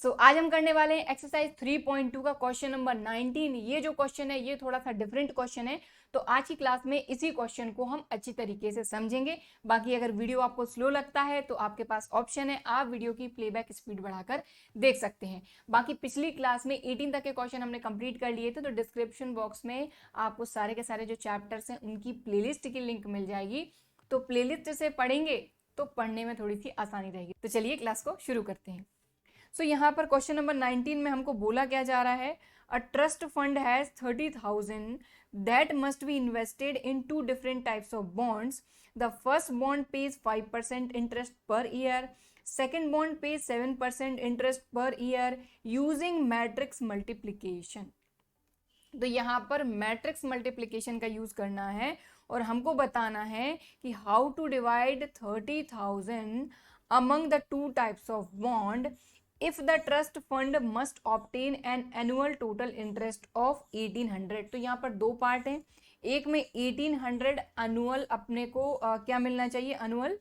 आज हम करने वाले हैं एक्सरसाइज 3.2 का क्वेश्चन नंबर 19। ये जो क्वेश्चन है ये थोड़ा सा डिफरेंट क्वेश्चन है, तो आज की क्लास में इसी क्वेश्चन को हम अच्छी तरीके से समझेंगे। बाकी अगर वीडियो आपको स्लो लगता है तो आपके पास ऑप्शन है, आप वीडियो की प्लेबैक स्पीड बढ़ाकर देख सकते हैं। बाकी पिछली क्लास में 18 तक के क्वेश्चन हमने कंप्लीट कर लिए थे, तो डिस्क्रिप्शन बॉक्स में आपको सारे के सारे जो चैप्टर्स हैं उनकी प्लेलिस्ट की लिंक मिल जाएगी। तो प्लेलिस्ट से पढ़ेंगे तो पढ़ने में थोड़ी सी आसानी रहेगी। तो चलिए क्लास को शुरू करते हैं। यहाँ पर क्वेश्चन नंबर 19 में हमको बोला क्या जा रहा है, a trust fund has 30,000 that must be invested in two different types of bonds. The first bond pays 5% interest per year, second bond pays 7% interest per year using matrix multiplication. तो यहाँ पर मैट्रिक्स मल्टीप्लीकेशन का use करना है और हमको बताना है कि how to divide 30,000 among the two types of bond if the trust fund must obtain an annual total interest of 1800। तो यहाँ पर दो पार्ट हैं, एक में 1800 एनुअल अपने को क्या मिलना चाहिए, एनुअल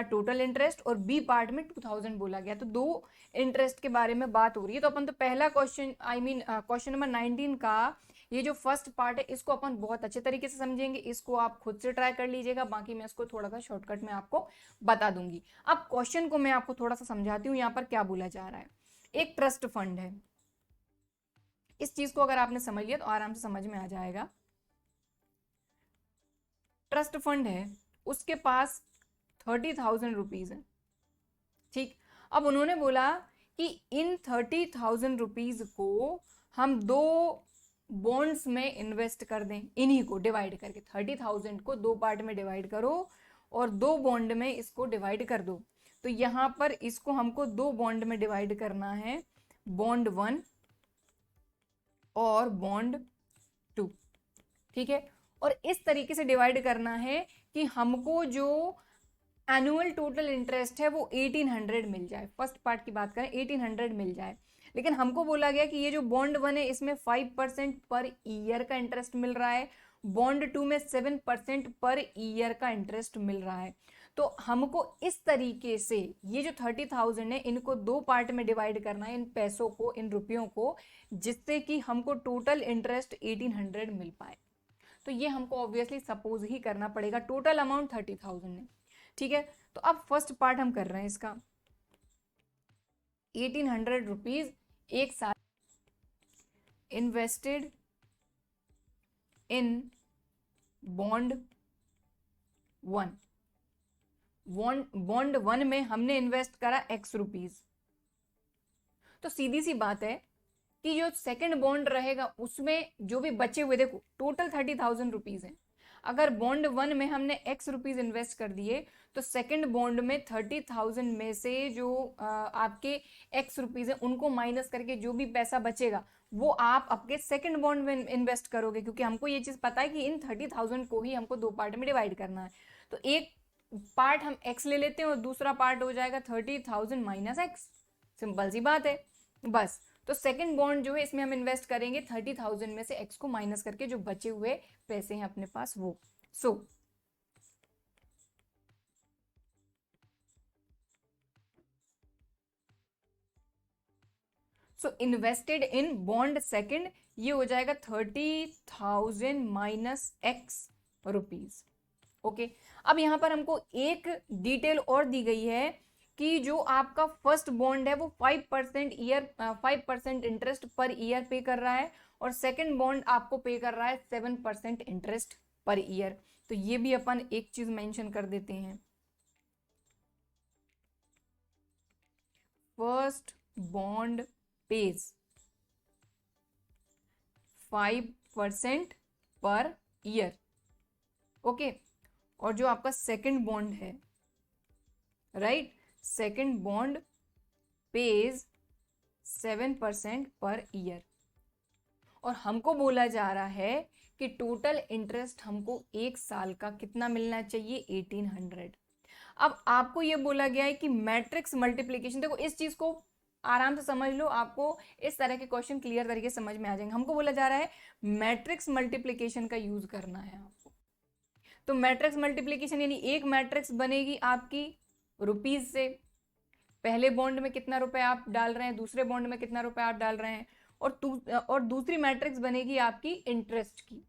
टोटल इंटरेस्ट, और बी पार्ट में 2000 बोला गया। तो दो इंटरेस्ट के बारे में बात हो रही है। तो अपन तो पहला क्वेश्चन क्वेश्चन नंबर 19 का ये जो फर्स्ट पार्ट है इसको अपन बहुत अच्छे तरीके से समझेंगे। इसको आप खुद से ट्राई कर लीजिएगा, बाकी मैं इसको थोड़ा सा शॉर्टकट में आपको बता दूंगी। अब क्वेश्चन को मैं आपको थोड़ा सा समझाती हूँ। यहाँ पर क्या बोला जा रहा है, एक ट्रस्ट फंड है। इस चीज को अगर आपने समझ लिया तो आराम से समझ में आ जाएगा। ट्रस्ट फंड है, उसके पास 30,000 रुपीज है, ठीक। अब उन्होंने बोला कि इन 30,000 रुपीज को हम दो बॉन्ड्स में इन्वेस्ट कर दें, इन्हीं को डिवाइड करके 30,000 को दो पार्ट में डिवाइड करो और दो बॉन्ड में इसको डिवाइड कर दो। तो यहां पर इसको हमको दो बॉन्ड में डिवाइड करना है, बॉन्ड 1 और बॉन्ड 2, ठीक है। और इस तरीके से डिवाइड करना है कि हमको जो एनुअल टोटल इंटरेस्ट है वो 1800 मिल जाए। फर्स्ट पार्ट की बात करें 1800 मिल जाए, लेकिन हमको बोला गया कि ये जो बॉन्ड 1 है इसमें 5% पर ईयर का इंटरेस्ट मिल रहा है, बॉन्ड 2 में 7% पर ईयर का इंटरेस्ट मिल रहा है। तो हमको इस तरीके से ये जो 30,000 है इनको दो पार्ट में डिवाइड करना है, इन पैसों को, इन रुपयों को, जिससे कि हमको टोटल इंटरेस्ट 1800 मिल पाए। तो ये हमको ऑब्वियसली सपोज ही करना पड़ेगा। टोटल अमाउंट 30,000 है, ठीक है। तो अब फर्स्ट पार्ट हम कर रहे हैं इसका, 1800 रुपीज एक साल इन्वेस्टेड इन बॉन्ड 1। बॉन्ड 1 में हमने इन्वेस्ट करा x रुपीज। तो सीधी सी बात है कि जो सेकंड बॉन्ड रहेगा उसमें जो भी बचे हुए, देखो टोटल 30,000 रुपीज है। अगर बॉन्ड 1 में हमने x रुपीज इन्वेस्ट कर दिए तो सेकंड बॉन्ड में 30,000 में से जो आपके x रुपीज है उनको माइनस करके जो भी पैसा बचेगा वो आप आपके सेकंड बॉन्ड में इन्वेस्ट करोगे, क्योंकि हमको ये चीज पता है कि इन 30,000 को ही हमको दो पार्ट में डिवाइड करना है। तो एक पार्ट हम x ले लेते हैं और दूसरा पार्ट हो जाएगा 30,000 माइनस x। सिंपल सी बात है बस। तो सेकंड बॉन्ड जो है इसमें हम इन्वेस्ट करेंगे 30,000 में से x को माइनस करके जो बचे हुए पैसे हैं अपने पास वो। So invested in bond second ये हो जाएगा 30,000 माइनस x रुपीज। ओके, अब यहां पर हमको एक डिटेल और दी गई है कि जो आपका फर्स्ट बॉन्ड है वो 5% इंटरेस्ट पर ईयर पे कर रहा है और सेकंड बॉन्ड आपको पे कर रहा है 7% इंटरेस्ट पर ईयर। तो ये भी अपन एक चीज मेंशन कर देते हैं, first bond pays 5% per year, okay. और जो आपका सेकंड बॉन्ड है, right, second bond pays 7% per year. और हमको बोला जा रहा है कि टोटल इंटरेस्ट हमको एक साल का कितना मिलना चाहिए, 1800। अब आपको ये बोला गया है कि मैट्रिक्स मल्टीप्लीकेशन, देखो इस चीज को आराम से समझ लो, आपको इस तरह के क्वेश्चन क्लियर तरीके से समझ में आ जाएंगे। हमको बोला जा रहा है मैट्रिक्स मल्टीप्लीकेशन का यूज करना है आपको। तो मैट्रिक्स मल्टीप्लीकेशन यानी एक मैट्रिक्स बनेगी आपकी रुपीज से, पहले बॉन्ड में कितना रुपए आप डाल रहे हैं, दूसरे बॉन्ड में कितना रुपए आप डाल रहे हैं, और दूसरी मैट्रिक्स बनेगी आपकी इंटरेस्ट की।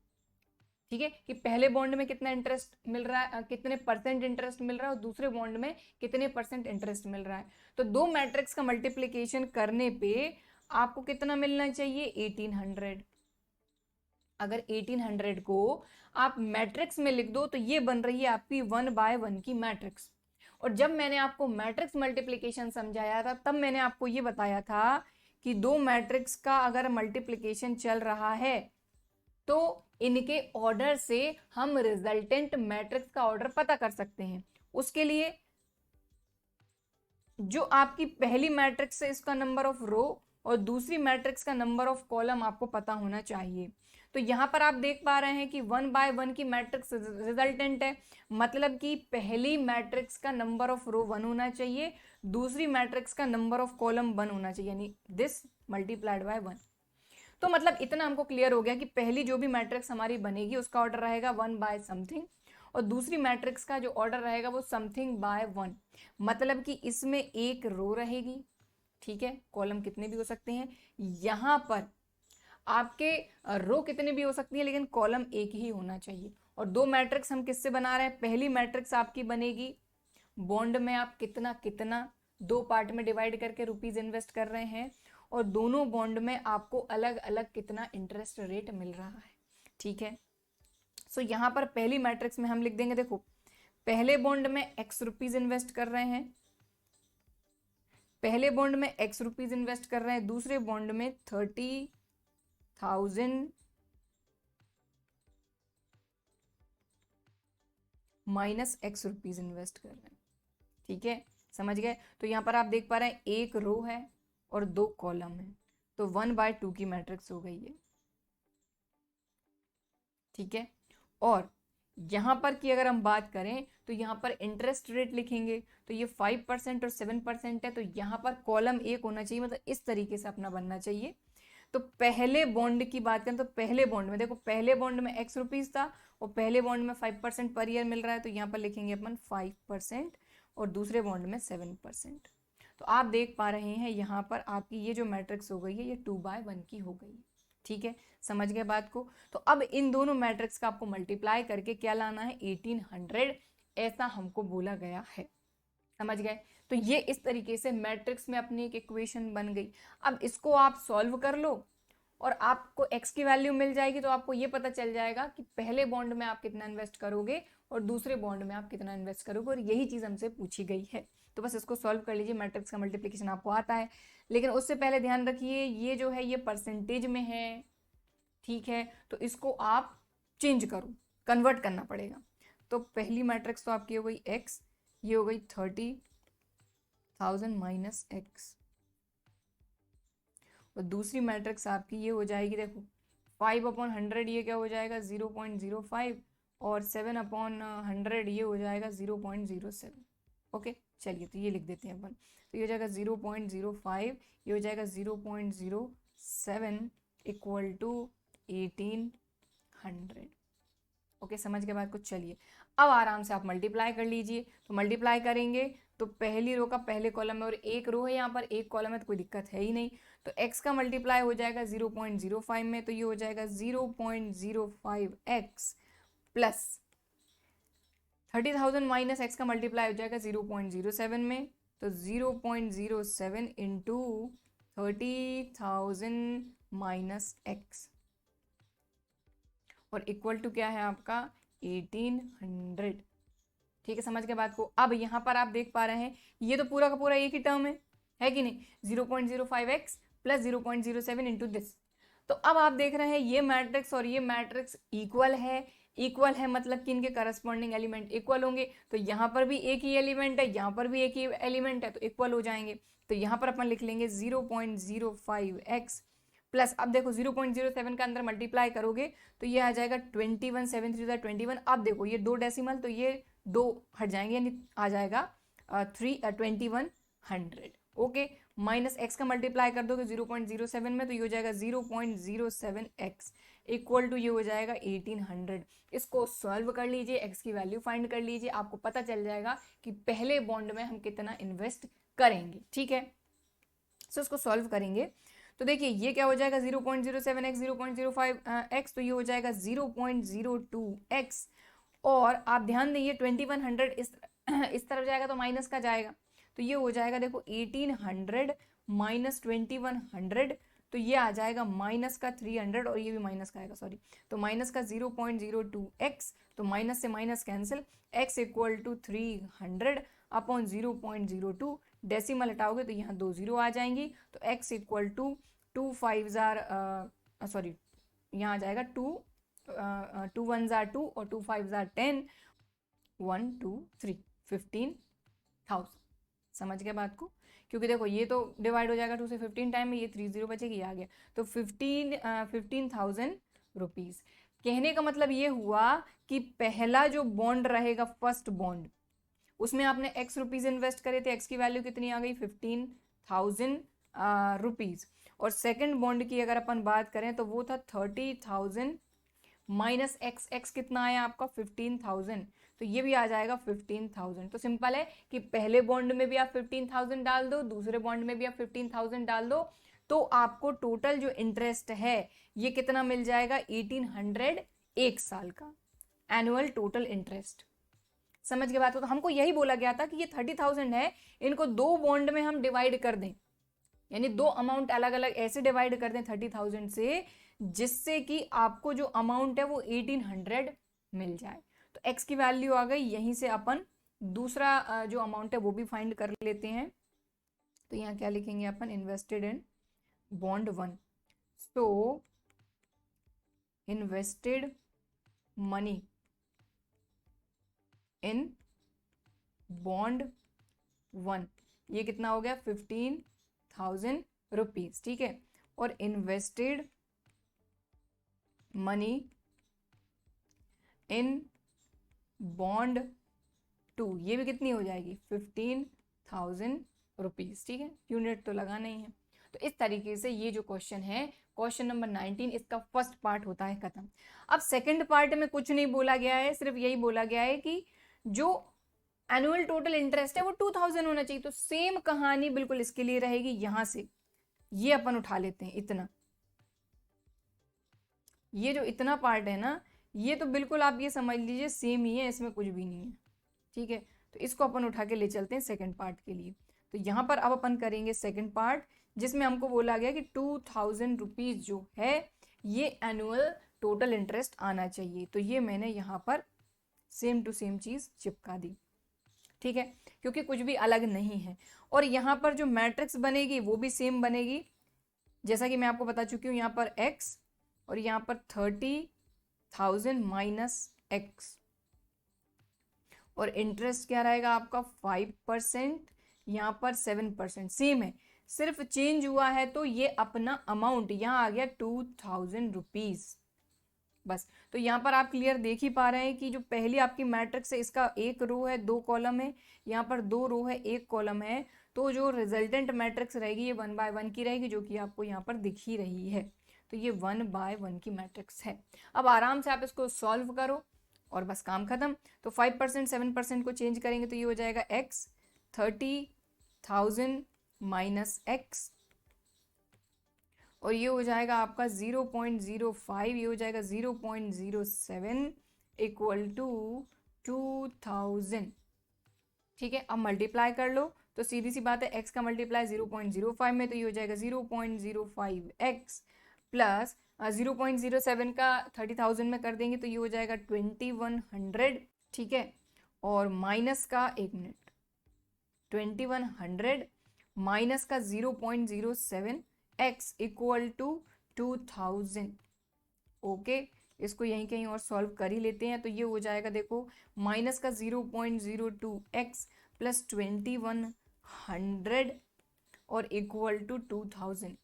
ठीक है, कि पहले बॉन्ड में कितना इंटरेस्ट मिल रहा है, कितने परसेंट इंटरेस्ट मिल रहा है, और दूसरे बॉन्ड में कितने परसेंट इंटरेस्ट मिल रहा है। तो दो मैट्रिक्स का मल्टीप्लिकेशन करने पे आपको कितना मिलना चाहिए, 1800। अगर 1800 को आप मैट्रिक्स में लिख दो तो ये बन रही है आपकी 1/1 की मैट्रिक्स। और जब मैंने आपको मैट्रिक्स मल्टीप्लिकेशन समझाया था तब मैंने आपको ये बताया था कि दो मैट्रिक्स का अगर मल्टीप्लिकेशन चल रहा है तो इनके ऑर्डर से हम रिजल्टेंट मैट्रिक्स का ऑर्डर पता कर सकते हैं। उसके लिए जो आपकी पहली मैट्रिक्स है इसका नंबर ऑफ रो और दूसरी मैट्रिक्स का नंबर ऑफ कॉलम आपको पता होना चाहिए। तो यहां पर आप देख पा रहे हैं कि 1/1 की मैट्रिक्स रिजल्टेंट है, मतलब कि पहली मैट्रिक्स का नंबर ऑफ रो 1 होना चाहिए, दूसरी मैट्रिक्स का नंबर ऑफ कॉलम 1 होना चाहिए, यानी दिस मल्टीप्लाइड बाय 1। तो मतलब इतना हमको क्लियर हो गया कि पहली जो भी मैट्रिक्स हमारी बनेगी उसका ऑर्डर रहेगा 1/समथिंग, और दूसरी मैट्रिक्स का जो ऑर्डर रहेगा वो समथिंग/1। मतलब कि इसमें एक रो रहेगी, ठीक है, कॉलम कितने भी हो सकते हैं, यहां पर आपके रो कितने भी हो सकती है लेकिन कॉलम एक ही होना चाहिए। और दो मैट्रिक्स हम किससे बना रहे हैं, पहली मैट्रिक्स आपकी बनेगी बॉन्ड में आप कितना कितना दो पार्ट में डिवाइड करके रुपीज इन्वेस्ट कर रहे हैं, और दोनों बॉन्ड में आपको अलग अलग कितना इंटरेस्ट रेट मिल रहा है। ठीक है, सो यहां पर पहली मैट्रिक्स में हम लिख देंगे, देखो पहले बॉन्ड में x रुपीज इन्वेस्ट कर रहे हैं, पहले बॉन्ड में x रुपीज इन्वेस्ट कर रहे हैं, दूसरे बॉन्ड में 30,000 माइनस x रुपीज इन्वेस्ट कर रहे हैं। ठीक है, समझ गए। तो यहां पर आप देख पा रहे हैं एक रो है और दो कॉलम है, तो 1/2 की मैट्रिक्स हो गई है। ठीक है, और यहां पर की अगर हम बात करें तो यहां पर इंटरेस्ट रेट लिखेंगे, तो ये 5% और 7% है, तो यहां पर कॉलम एक होना चाहिए, मतलब इस तरीके से अपना बनना चाहिए। तो पहले बॉन्ड की बात करें तो पहले बॉन्ड में देखो, पहले बॉन्ड में x रुपीज था और पहले बॉन्ड में 5% पर ईयर मिल रहा है, तो यहाँ पर लिखेंगे अपन 5%, और दूसरे बॉन्ड में 7%। तो आप देख पा रहे हैं यहाँ पर आपकी ये जो मैट्रिक्स हो गई है ये 2/1 की हो गई है। ठीक है, समझ गए बात को। तो अब इन दोनों मैट्रिक्स का आपको मल्टीप्लाई करके क्या लाना है, 1800, ऐसा हमको बोला गया है। समझ गए। तो ये इस तरीके से मैट्रिक्स में अपनी एक इक्वेशन बन गई। अब इसको आप सॉल्व कर लो और आपको x की वैल्यू मिल जाएगी, तो आपको ये पता चल जाएगा कि पहले बॉन्ड में आप कितना इन्वेस्ट करोगे और दूसरे बॉन्ड में आप कितना इन्वेस्ट करोगे, और यही चीज हमसे पूछी गई है। तो बस इसको सॉल्व कर लीजिए, मैट्रिक्स का मल्टीप्लिकेशन आपको आता है। लेकिन उससे पहले ध्यान रखिए ये जो है ये परसेंटेज में है, ठीक है, तो इसको आप चेंज करो, कन्वर्ट करना पड़ेगा। तो पहली मैट्रिक्स तो आपकी हो गई x, ये हो गई 30,000 माइनस x, और दूसरी मैट्रिक्स आपकी ये हो जाएगी, देखो 5/100 ये क्या हो जाएगा 0.05, और 7/100 ये हो जाएगा 0.07। ओके, चलिए तो ये लिख देते हैं अपन। तो ये हो जाएगा 0.05, ये हो जाएगा 0.07 इक्वल टू 1800। ओके, समझ के बाद कुछ, चलिए अब आराम से आप मल्टीप्लाई कर लीजिए। तो मल्टीप्लाई करेंगे तो पहली रो का पहले कॉलम में, और एक रो है यहाँ पर एक कॉलम है, तो कोई दिक्कत है ही नहीं। तो x का मल्टीप्लाई हो जाएगा 0.05 में, तो ये हो जाएगा 0.05x प्लस 30,000 माइनस x का मल्टीप्लाई हो जाएगा 0.07 में, तो 0.07 इंटू 30,000 माइनस x, और इक्वल टू क्या है आपका 1800। ठीक है, समझ के बात को। अब यहां पर आप देख पा रहे हैं ये तो पूरा का पूरा एक ही टर्म है कि नहीं, 0.05x प्लस 0.07 इंटू दिस। तो अब आप देख रहे हैं ये मैट्रिक्स और ये मैट्रिक्स इक्वल है। इक्वल है मतलब कि इनके करस्पॉन्डिंग एलिमेंट इक्वल होंगे, तो यहाँ पर भी एक ही एलिमेंट है, यहाँ पर भी एक ही एलिमेंट है, तो इक्वल हो जाएंगे। तो यहाँ पर अपन लिख लेंगे 0.05x प्लस, अब देखो 0.07 का अंदर मल्टीप्लाई करोगे तो ये आ जाएगा 21, 7 3 21। अब देखो ये दो डेसिमल, तो ये दो हट जाएंगे, यानी आ जाएगा 2100। ओके, माइनस एक्स का मल्टीप्लाई कर दोगे 0.07 में, तो ये हो जाएगा 0.07x इक्वल टू ये हो जाएगा 1800। इसको सॉल्व कर लीजिए, एक्स की वैल्यू फाइंड कर लीजिए, आपको पता चल जाएगा कि पहले बॉन्ड में हम कितना इन्वेस्ट करेंगे। ठीक है, सो इसको सॉल्व करेंगे तो देखिए ये क्या हो जाएगा 0.07x 0.05x, तो ये हो जाएगा 0.02x। और आप ध्यान देंगे 2100 इस तरफ जाएगा तो माइनस का जाएगा, तो ये हो जाएगा देखो 1800 माइनस 2100, तो ये आ जाएगा माइनस का 300 और ये भी माइनस का आएगा, सॉरी, तो माइनस का 0.02x, तो माइनस से minus cancel, x equal to 300 upon 0.02, decimal हटाओगे तो यहाँ 2 0 आ जाएंगी, तो x इक्वल टू 2 5 सॉरी यहाँ आ जाएगा 2 1 जार 2 और 2 5 जार 10, 1 2 3 15,000। समझ गया बात को, क्योंकि देखो ये तो डिवाइड हो जाएगा 2 से 15 टाइम में, ये 3 0 बचेगी, ये आ गया, तो 15,000 रुपीज। कहने का मतलब ये हुआ कि पहला जो बॉन्ड रहेगा, फर्स्ट बॉन्ड, उसमें आपने x रुपीज इन्वेस्ट करे थे, x की वैल्यू कितनी आ गई 15,000 रुपीज। और सेकंड बॉन्ड की अगर अपन बात करें तो वो था 30,000 माइनस x कितना आया आपका 15,000, तो ये भी आ जाएगा 15,000। तो सिंपल है कि पहले बॉन्ड में भी आप 15,000 डाल दो, दूसरे बॉन्ड में भी आप 15,000 डाल दो, तो आपको टोटल जो इंटरेस्ट है ये कितना मिल जाएगा 1800 एक साल का एनुअल टोटल इंटरेस्ट। समझ के बात हो, तो हमको यही बोला गया था कि ये 30,000 है, इनको दो बॉन्ड में हम डिवाइड कर दें, यानी दो अमाउंट अलग अलग ऐसे डिवाइड कर दें 30,000 से, जिससे कि आपको जो अमाउंट है वो 1800 मिल जाए। तो x की वैल्यू आ गई, यहीं से अपन दूसरा जो अमाउंट है वो भी फाइंड कर लेते हैं। तो यहाँ क्या लिखेंगे अपन, invested in bond 1, so invested money in bond 1, ये कितना हो गया 15,000 रुपीज। ठीक है, और इन्वेस्टेड मनी इन बॉन्ड 2, ये भी कितनी हो जाएगी 15,000 रुपीज। ठीक है, यूनिट तो लगा नहीं है। तो इस तरीके से ये जो क्वेश्चन है, क्वेश्चन नंबर 19, इसका फर्स्ट पार्ट होता है खत्म। अब सेकंड पार्ट में कुछ नहीं बोला गया है, सिर्फ यही बोला गया है कि जो एनुअल टोटल इंटरेस्ट है वो 2000 होना चाहिए। तो सेम कहानी बिल्कुल इसके लिए रहेगी, यहां से ये अपन उठा लेते हैं इतना, ये जो इतना पार्ट है ना, ये तो बिल्कुल आप ये समझ लीजिए सेम ही है, इसमें कुछ भी नहीं है। ठीक है, तो इसको अपन उठा के ले चलते हैं सेकंड पार्ट के लिए। तो यहाँ पर अब अपन करेंगे सेकंड पार्ट, जिसमें हमको बोला गया कि 2000 रुपीज जो है ये एनुअल टोटल इंटरेस्ट आना चाहिए। तो ये मैंने यहाँ पर सेम टू सेम चीज चिपका दी। ठीक है, क्योंकि कुछ भी अलग नहीं है। और यहाँ पर जो मैट्रिक्स बनेगी वो भी सेम बनेगी, जैसा कि मैं आपको बता चुकी हूँ, यहाँ पर x और यहाँ पर 30,000 माइनस x, और इंटरेस्ट क्या रहेगा आपका 5%, यहाँ पर 7%, सेम है, सिर्फ चेंज हुआ है तो ये अपना अमाउंट यहाँ आ गया 2000 रुपीज बस। तो यहाँ पर आप क्लियर देख ही पा रहे हैं कि जो पहली आपकी मैट्रिक्स है इसका एक रो है 2 कॉलम है, यहाँ पर 2 रो है 1 कॉलम है, तो जो रिजल्टेंट मैट्रिक्स रहेगी ये 1 बाय 1 की रहेगी, जो कि आपको यहाँ पर दिख ही रही है। तो ये 1 बाय 1 की मैट्रिक्स है। अब आराम से आप इसको सॉल्व करो और बस काम खत्म। तो 5% 7% को चेंज करेंगे तो ये हो जाएगा x 30,000 माइनस x, और ये हो जाएगा आपका 0.05, ये हो जाएगा 0.07 इक्वल टू 2000। ठीक है, अब मल्टीप्लाई कर लो तो सीधी सी बात है, x का मल्टीप्लाई 0.05 में, तो ये हो जाएगा 0.05x प्लस 0.07 का 30,000 में कर देंगे तो ये हो जाएगा 2100। ठीक है, और माइनस का 1 मिनट 2100 माइनस का 0.07 x इक्वल टू 2000। ओके, इसको यहीं कहीं और सॉल्व कर ही लेते हैं। तो ये हो जाएगा देखो माइनस का 0.02 x प्लस 2100 और इक्वल टू 2000।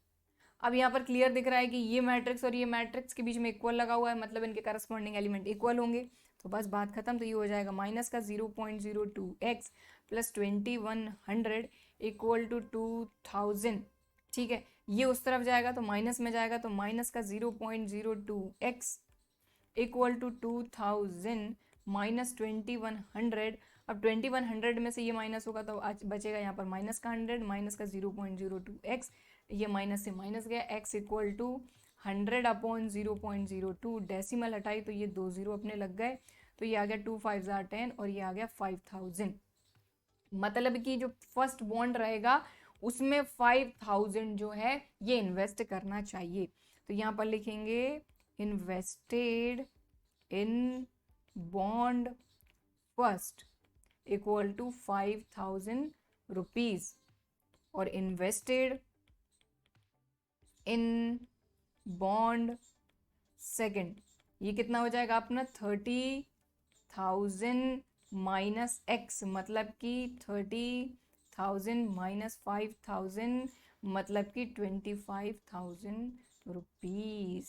अब यहाँ पर क्लियर दिख रहा है कि ये मैट्रिक्स और ये मैट्रिक्स के बीच में इक्वल लगा हुआ है, मतलब इनके करस्पॉन्डिंग एलिमेंट इक्वल होंगे, तो बस बात खत्म। तो ये हो जाएगा माइनस का 0.02 x प्लस 2100 इक्वल टू 2000। ठीक है, ये उस तरफ जाएगा तो माइनस में जाएगा, तो माइनस का 0.02 x इक्वल टू 2000 माइनस 2100 अब 2100 में से ये माइनस होगा तो आज बचेगा यहाँ पर माइनस का 100, माइनस का 0.02x, ये माइनस से माइनस गया, x इक्वल टू 100/0.02, डेसिमल हटाई तो ये 2 0 अपने लग गए, तो ये आ गया 2 5 10 और ये आ गया 5000। मतलब कि जो फर्स्ट बॉन्ड रहेगा उसमें 5000 जो है ये इन्वेस्ट करना चाहिए। तो यहाँ पर लिखेंगे invested in bond first equal to 5000 rupees, और इन्वेस्टेड इन बॉन्ड सेकंड ये कितना हो जाएगा अपना 30,000 माइनस एक्स, मतलब कि 30,000 माइनस 5,000 मतलब कि 25,000 रुपीज।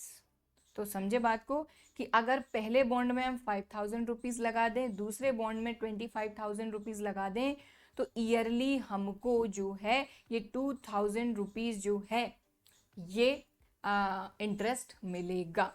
तो समझे बात को कि अगर पहले बॉन्ड में हम 5,000 रुपीज लगा दें, दूसरे बॉन्ड में 25,000 रुपीज लगा दें, तो ईयरली हमको जो है ये 2,000 रुपीज जो है ये इंटरेस्ट मिलेगा।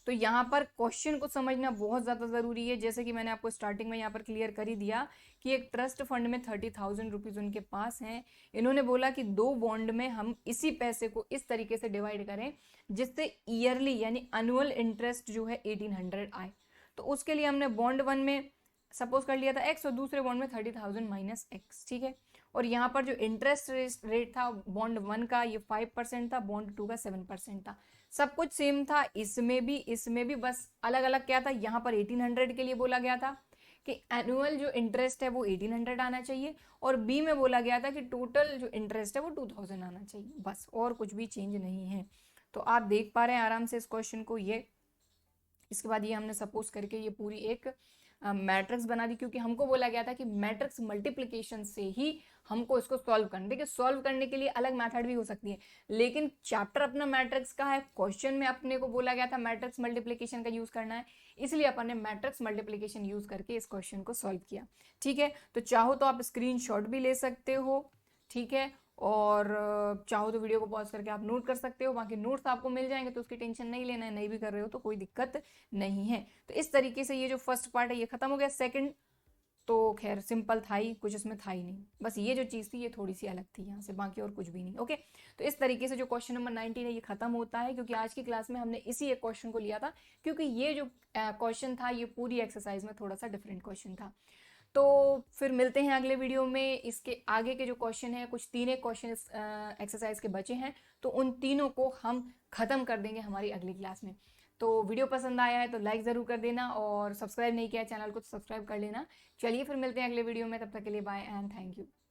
तो यहाँ पर क्वेश्चन को समझना बहुत ज़्यादा ज़रूरी है। जैसे कि मैंने आपको स्टार्टिंग में यहाँ पर क्लियर कर ही दिया कि एक ट्रस्ट फंड में 30,000 रुपीज़ उनके पास हैं। इन्होंने बोला कि 2 बॉन्ड में हम इसी पैसे को इस तरीके से डिवाइड करें जिससे ईयरली यानी एनुअल इंटरेस्ट जो है 1800 आए। तो उसके लिए हमने बॉन्ड 1 में सपोज कर लिया था x और दूसरे बॉन्ड में 30,000 माइनस एक्स, ठीक है। और यहाँ पर जो इंटरेस्ट रेट था बॉन्ड 1 का ये 5% था, बॉन्ड 2 का 7% था, सब कुछ सेम था इसमें भी बस अलग अलग क्या था, यहाँ पर 1800 के लिए बोला गया था कि एनुअल जो इंटरेस्ट है वो 1800 आना चाहिए, और बी में बोला गया था कि टोटल जो इंटरेस्ट है वो 2000 आना चाहिए, बस और कुछ भी चेंज नहीं है। तो आप देख पा रहे हैं आराम से इस क्वेश्चन को। ये इसके बाद ये हमने सपोज करके ये पूरी एक मैट्रिक्स बना दी, क्योंकि हमको बोला गया था कि मैट्रिक्स मल्टीप्लिकेशन से ही हमको इसको सॉल्व करना। देखिए सॉल्व करने के लिए अलग मेथड भी हो सकती है, लेकिन चैप्टर अपना मैट्रिक्स का है, क्वेश्चन में अपने को बोला गया था मैट्रिक्स मल्टीप्लिकेशन का यूज करना है, इसलिए अपन ने मैट्रिक्स मल्टीप्लिकेशन यूज करके इस क्वेश्चन को सॉल्व किया, ठीक है। तो चाहो तो आप स्क्रीनशॉट भी ले सकते हो, ठीक है, और चाहो तो वीडियो को पॉज करके आप नोट कर सकते हो, बाकी नोट्स आपको मिल जाएंगे तो उसकी टेंशन नहीं लेना है, नहीं भी कर रहे हो तो कोई दिक्कत नहीं है। तो इस तरीके से ये जो फर्स्ट पार्ट है ये खत्म हो गया। सेकंड तो खैर सिंपल था ही, कुछ इसमें था ही नहीं, बस ये जो चीज़ थी ये थोड़ी सी अलग थी यहाँ से, बाकी और कुछ भी नहीं। ओके, तो इस तरीके से जो क्वेश्चन नंबर 19 है ये खत्म होता है, क्योंकि आज की क्लास में हमने इसी एक क्वेश्चन को लिया था, क्योंकि ये जो क्वेश्चन था ये पूरी एक्सरसाइज में थोड़ा सा डिफरेंट क्वेश्चन था। तो फिर मिलते हैं अगले वीडियो में। इसके आगे के जो क्वेश्चन है, कुछ 3 एक क्वेश्चन एक्सरसाइज के बचे हैं, तो उन तीनों को हम खत्म कर देंगे हमारी अगली क्लास में। तो वीडियो पसंद आया है तो लाइक ज़रूर कर देना, और सब्सक्राइब नहीं किया चैनल को तो सब्सक्राइब कर लेना। चलिए फिर मिलते हैं अगले वीडियो में, तब तक के लिए बाय एंड थैंक यू।